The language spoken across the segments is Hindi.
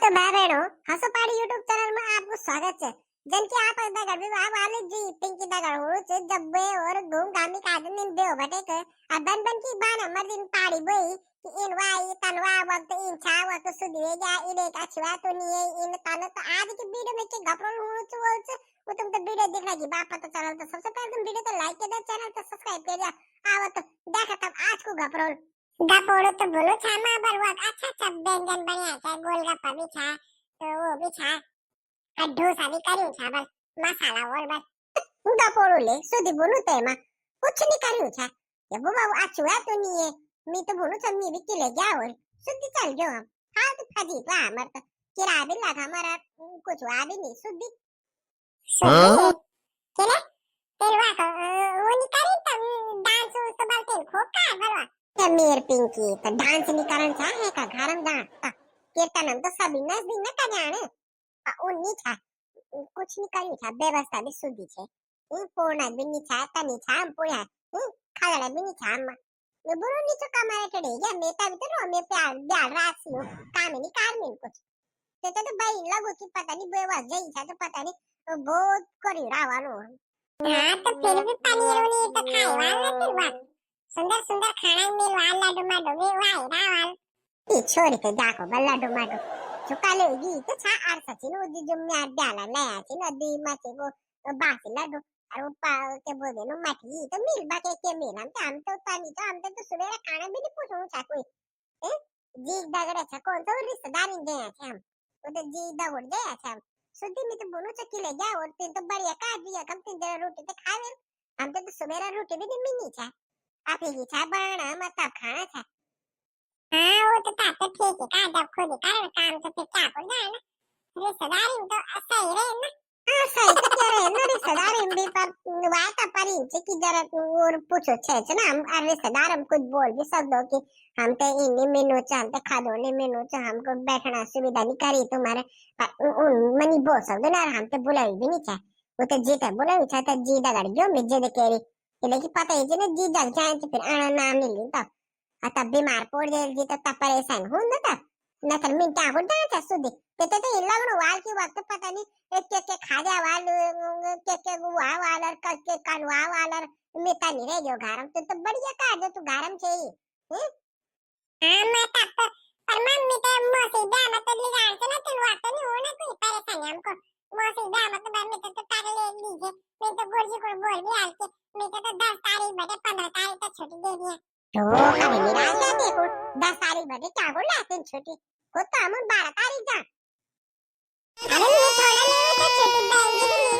तो भाई बहनों हंसो पाड़ी यूट्यूब चैनल में आपको स्वागत है। जन की आप दगड़ विवाह वाले जी पिंकी दगड़ हो चे जब्बे और घूम घामी का दिन दिन बेओ बटे के अब बन बन की बान हमर दिन पाड़ी बोई कि इन वाई तनवा वक्त इन छा वक्त सुधरे जा इने का छवा तो नहीं इन तन तो आज की वीडियो में के गपरोल हो चे वो तुम तो वीडियो देखना की बात पता चला तो सबसे पहले तुम वीडियो को लाइक कर दो, चैनल को सब्सक्राइब कर दिया आवत देखा तब आज को गपरोल गपोड़ो तो बोलो छामा बरवा अच्छा अच्छा व्यंजन बढ़िया है गोलगप्पा भी छा तो वो भी छा और डोसा भी करियो छा बस मसाला और बस गपोड़ो ले सुधी बोलू ते मां कुछ नहीं करियो छा ये बुबा आछुआ तो नहीं है मी तो बोलू छ मी भी किले गया और सुधी चल गयो हम हां तो फजी तो हमर तो किराया भी लगा हमारा कुछ हुआ भी नहीं सुधी सुधी चले तेरवा का वो नहीं करी तब डांस उस तो बलते खोका बलवा मेर पिंकी तो डांस नहीं करन चाहे का घरम जाता कीर्तनम तो सभी नजदीक न का जाने उन्नी छा कुछ नहीं करी छा व्यवस्था भी सुधी छे पूर्ण भी नहीं छा तनी छा पूरा खाला भी नहीं छा मैं बोलो नहीं तो कमारे के या मेटा भी तो रो मैं प्यार प्यार रासी हूं काम नहीं कार में कुछ तो भाई लगो कि पता नहीं बेवा जई छा तो पता नहीं बहुत करी रावानो हां तो फिर भी पनीर नहीं तो खाए वाला फिर सुंदर सुंदर खाना मिलवा लाडू माडू भी वाई रावल ई छोरी के जाको बल्लाडू माडू चुकाले गी तो छा आर सचिन उदी जो म्या डाला नया छी नदी माचे को बासी लाडू और पा के बोले नो माटी तो मिल बाके के मिल हम तो पानी तो हम तो सुबह खाना भी नहीं पूछो छा कोई ए जी दगड़े छा कौन तो रिश्तेदारी दे छे हम वो तो जी दगड़ दे छे हम सुधी में तो बोलो चकी ले जा और तीन तो बढ़िया का दिया कम तीन जरा रोटी तो खावे हम तो सुबह रोटी भी नहीं मिली छा आप ही छा बना मतलब खाना था हाँ वो तो ताकत ठीक है का जब खुद कर काम तो फिर क्या कर जाए ना रिश्तेदारी में तो सही रहे ना हाँ सही तो कह रहे हैं ना रिश्तेदारी में भी पर वाता पर इंचे की जरा और पूछो छे ना हम रिश्तेदार हम कुछ बोल भी सकते हो कि हम तो इन्हीं मेनू चाहते खादो ने मेनू चाह हमको बैठना सुविधा नहीं करी तुम्हारे मनी बोल सकते ना हम तो बुलाई भी नहीं चाहे वो तो जीता बुलाई चाहता जी दगड़ गयो मैं जे कह रही लेकिन पता है जी ने जी जग जाए तो फिर आना नाम नहीं लेता तब बीमार पड़ जाए जी तो तब परेशान हो ना तब न तो मिनटा हो जाता सुधी तो लगनो वाल की वक्त पता नहीं एक के खाजा वाल के गुआ वाल और के कनवा वाल और मिता नहीं रह गयो घरम तो बढ़िया का जो तू घरम चाहिए हां मैं तब पर मम्मी तो मोसी बा मतलब ले जान से ना तो वात नहीं होना कोई परेशानी हमको मोसी बा मतलब मैं तो कर ले लीजिए मैं तो गुरजी को बोल भी आल के मैं तो 10 तारीख बजे 15 तारीख तक छुट्टी दे दिया तो अरे मेरा क्या देखो 10 तारीख बजे क्या हो लाते छुट्टी को तो हम 12 तारीख जा अरे मैं थोड़ा नहीं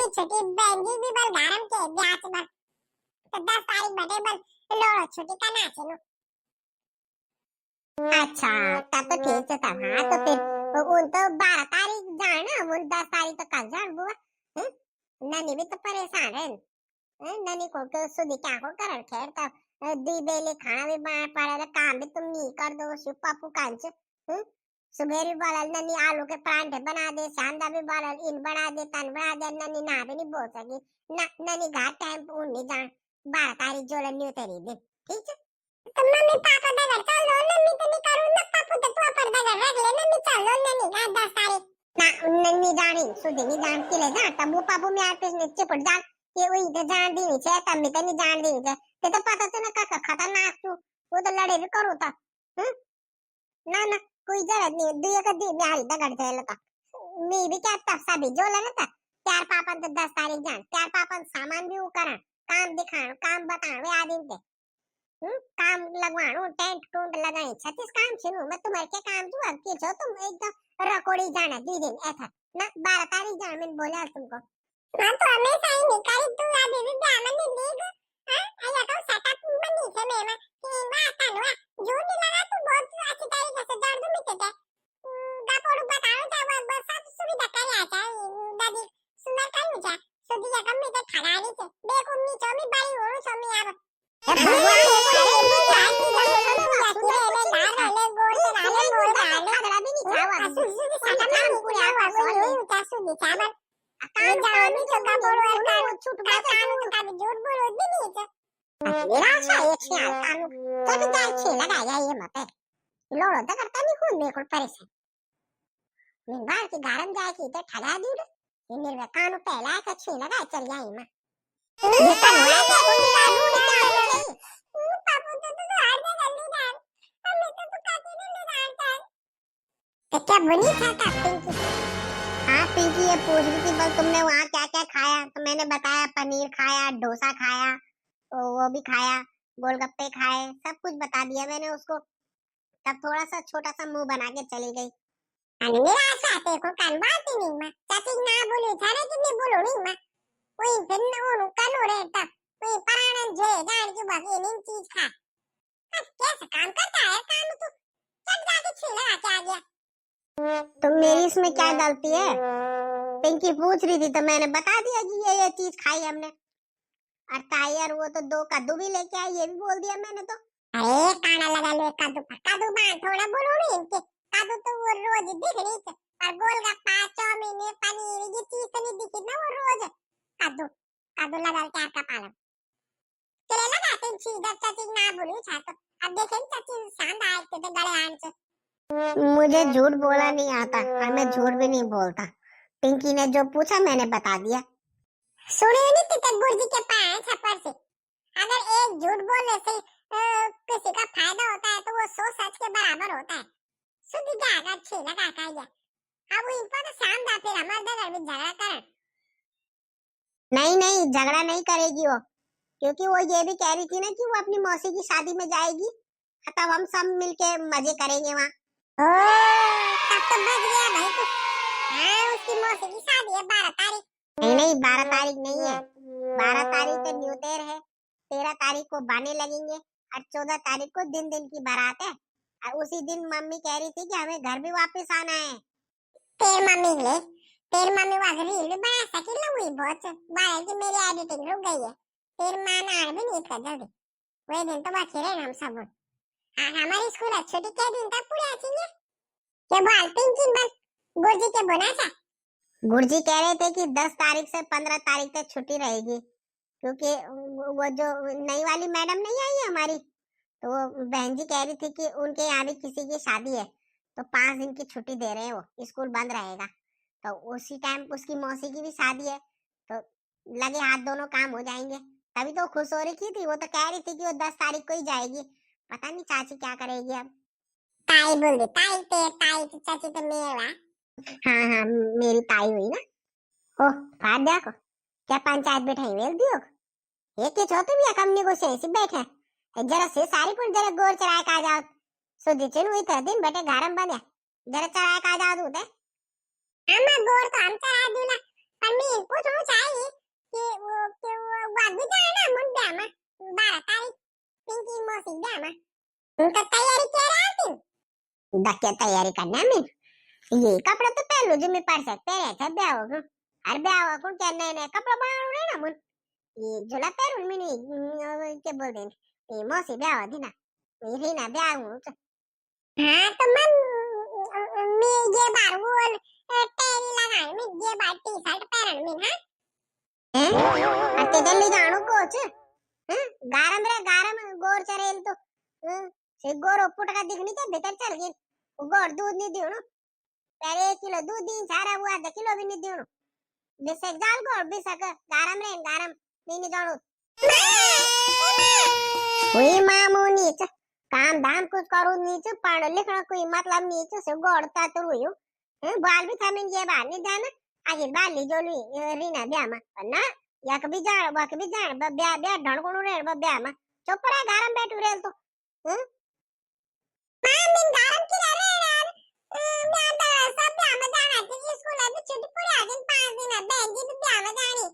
तो छुट्टी बैंगी भी बल गरम के ब्याज बल तो 10 तारीख बजे बल लो छुट्टी का ना चलो अच्छा तब तो ठीक है तब हाँ तो फिर उन तो 12 तारीख जाना उन 10 तारीख तो कल जान बुआ ननी भी तो परेशान है ननी को तो सुधी क्या को कर खैर तब दी बेले खाना भी बना पड़ा काम भी तुम नहीं कर दो पापू कांच सुबह भी बोला ननी आलू के परांठे बना दे शानदा भी बोला इन बना दे तन बना दे ननी ना भी नहीं बोल सकी ना ननी घाट टाइम पर नहीं जान 12 तारीख जो न्यू तेरी दिन ठीक है तो मम्मी पापा दगर चल लो ननी तो नहीं करूं ना पापू तो पर दगर रख ले ननी चल लो ननी का 10 तारीख ना ननी जानी सुधी नहीं जान के ले जा तब वो पापू में आते चिपट जा ये वही तो जान दी नहीं है तब मैं तो नहीं जान दी है तो पता तो ना का खतरनाक तू वो तो लड़े भी करो था ना ना कोई जरूरत नहीं दुया का दी बिहारी दगड़ जाए था मैं भी क्या तब सभी जो लगा था चार पापन तो 10 तारीख जान चार पापन सामान भी वो करा काम दिखाण काम बताण वे आदमी के काम लगवाणो टेंट टूंट लगाई 36 काम छनु मैं तुम्हारे के काम छु अब के छो तुम एकदम रकोड़ी जाना दी दिन ऐसा ना 12 तारीख जान मैं बोला तुमको हां तो हमेशा ही निकाली तू अभी भी दामन नहीं देगा हां आया तो सेटअप बनी से मैं कि बात हुआ जो नहीं लगा तू बहुत अच्छी तरीके से जान दो मिटे के गापोड़ बताओ तो बस सब सुविधा कर आता दादी सुंदर करू जा सुधी या कम में खड़ा नहीं थे देखो नी चोमी बाई हो चोमी आव मीन बार की गारम जाए की तो ठगा दूर इन निर्वे कानु पहला का छी लगा चल जाई मां ये कनवा के कुंडी का ढूंढ क्या पूछे पापू तो हार दे जल्दी डाल हमें तो काटी नहीं डालता तो क्या बनी था पिंकी। हाँ पिंकी ये पूछ रही थी बस तुमने वहाँ क्या क्या खाया तो मैंने बताया पनीर खाया डोसा खाया तो वो भी खाया गोलगप्पे खाए सब कुछ बता दिया मैंने उसको। तब थोड़ा सा छोटा सा मुंह बना के चली गई। आणि मेरा साथे को कान बात नहीं मां चाची ना बोली थारे कितने बोलो नहीं मां कोई फिर ना वो कानो रहता कोई पराणन जे जान के बाकी नहीं चीज खा कैसे काम करता है काम तो चट जाके छीला के आ गया। तो मेरी इसमें क्या गलती है? पिंकी पूछ रही थी तो मैंने बता दिया कि ये चीज खाई हमने। और टायर वो तो 2 कद्दू भी लेके आई ये भी बोल दिया मैंने तो। अरे काना लगा लो कद्दू कद्दू बांध थोड़ा बोलो नहीं इनके कद्दू तो वो रोज दिख रही थी और गोलगप्पा चाउमीन पनीर ये चीज तो नहीं दिखी ना वो रोज कद्दू कद्दू लगा के आपका पालन चले लगा तीन चीज चाची ना बोलू छातो अब देखें चाची शानदार आए थे गले आन से। मुझे झूठ बोला नहीं आता और मैं झूठ भी नहीं बोलता। पिंकी ने जो पूछा मैंने बता दिया। सुने नहीं थे गुरुजी के पास छप्पर से अगर एक झूठ बोलने से किसी का फायदा होता है तो वो 100 सच के बराबर होता है। सुधी जागा छे लगा का गया अब इन पर शाम दा फिर हमारे घर में झगड़ा कर। नहीं नहीं झगड़ा नहीं करेगी वो क्योंकि वो ये भी कह रही थी ना कि वो अपनी मौसी की शादी में जाएगी तब हम सब मिलके मजे करेंगे वहाँ। तब तो बच गया भाई तू। हाँ उसकी मौसी की शादी है 12 तारीख। नहीं नहीं 12 तारीख नहीं है 12 तारीख तो न्यू ईयर है 13 तारीख को बाने लगेंगे और 14 तारीख को दिन दिन की बारात है और उसी दिन मम्मी कह रही थी कि हमें घर भी वापस आना है। तेरी मम्मी वाला रील बना सकी ना हुई बहुत बाहर की मेरी एडिटिंग रुक गई है तेरी मां ना भी नहीं कर जल्दी वही दिन तो बाकी रहे हम सब। हमारी स्कूल छुट्टी के दिन तक पूरे आएंगे क्या बोल पिंकी बस गुरुजी के बोला था। गुरुजी कह रहे थे कि 10 तारीख से 15 तारीख तक छुट्टी रहेगी क्योंकि वो जो नई वाली मैडम नहीं आई है हमारी तो वो बहन जी कह रही थी कि उनके यहाँ भी किसी की शादी है तो 5 दिन की छुट्टी दे रहे हैं वो स्कूल बंद रहेगा तो उसी टाइम उसकी मौसी की भी शादी है तो लगे हाथ दोनों काम हो जाएंगे। तभी तो खुश हो रही थी वो तो कह रही थी कि वो 10 तारीख को ही जाएगी पता नहीं चाची क्या करेगी अब। ताई बोल दे ताई तो चाची तो मेरा। हाँ हाँ मेरी ताई हुई ना। ओ बात देखो क्या पंचायत बैठाई वेल दियो ये के छोटे भी कंपनी को से बैठे जरा से सारी पर जरा गोर चराए का जाओ सुधी चिन हुई था दिन बेटे गारम बने जरा चराए का जाओ दूते हम गोर तो हम चरा दूला पर मैं पूछूं चाहिए कि वो वागू जाए ना मुंडा में 12 तारीख पिंकी मौसी दे में उनका तैयारी कर रहा थी दक्के तैयारी करना में ये कपड़ा तो पहलो जो मैं पढ़ सकते हैं ऐसा ब्याह हो हर ब्याह हो कौन क्या नए नए कपड़ा बनाओ रे ना मुन ये झोला पहन में नहीं क्या बोल दें ये मौसी ब्याह होती ना मेरी ना ब्याह हूँ तो हाँ तो मैं ये बार वो टेरी लगाने में ये बार टी शर्ट पहन में हाँ अते दिल्ली जानो कोच गारम रे गारम गोर चरेल तो से गोर ओपुट का दिखनी तो भीतर चल गई गोर दूध नहीं दियो ना पहले 1 किलो दूध दिन सारा हुआ 1/2 किलो भी नहीं दियो ना बेसे जाल गोर बेसक गारम रे गारम नहीं जानो कोई मामू नीच काम धाम कुछ करू नीच पढ़ लिखना कोई मतलब नीच से गोड़ता तो हुई बाल भी था मैं ये बाल नहीं जाना आगे बाल ली जो ली रीना ब्याह में ना या कभी जान बा कभी जान ब्याह ब्याह ढणकोणो रे ब्याह में चुप रह गारम बैठू रे तो मां मिन गारम की रे यार मैं तो सब ब्याह में जाना थी स्कूल अभी छुट्टी पूरी आ दिन 5 दिन है बहन जी भी ब्याह में जानी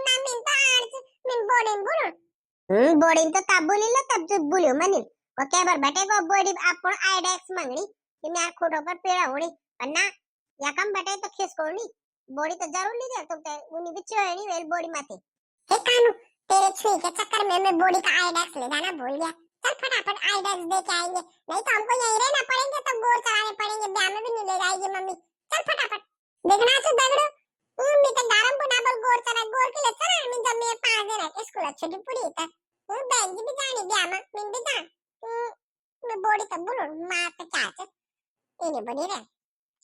ना मिन तो आज मिन बोर्डिंग बोलो बोर्डिंग तो तब बोली ला तब जो बोलियो मनिल को के बार बैठे को बॉडी आपको आईडेक्स मांगनी कि मैं खोटो पर पेड़ा होनी वरना या कम बैठे तो खिसकोनी बॉडी तो जरूर नहीं दे तो उन्हीं बिच नहीं वेल बॉडी माथे हे कानू तेरे छुई के चक्कर में मैं बॉडी का आईडेक्स ले जाना भूल गया चल फटाफट आईडेक्स दे के आएंगे नहीं तो हमको यहीं रहना पड़ेंगे तो गोर चलाने पड़ेंगे ब्याह में भी नहीं ले जाएगी मम्मी चल फटाफट देखना से दगड़ो मैं तो गारम बना बोल गोर चला गोर के लिए चला मैं जब मैं 5 दिन है स्कूल छुट्टी पूरी था बहन जी भी जानी ब्याह में मैं भी जान मैं बॉडी तो बोलो मां तो क्या इन्हें बनी रहे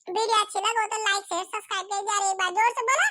वीडियो अच्छी लगे तो लाइक शेयर सब्सक्राइब कर यार, एक बार जोर से बोलो।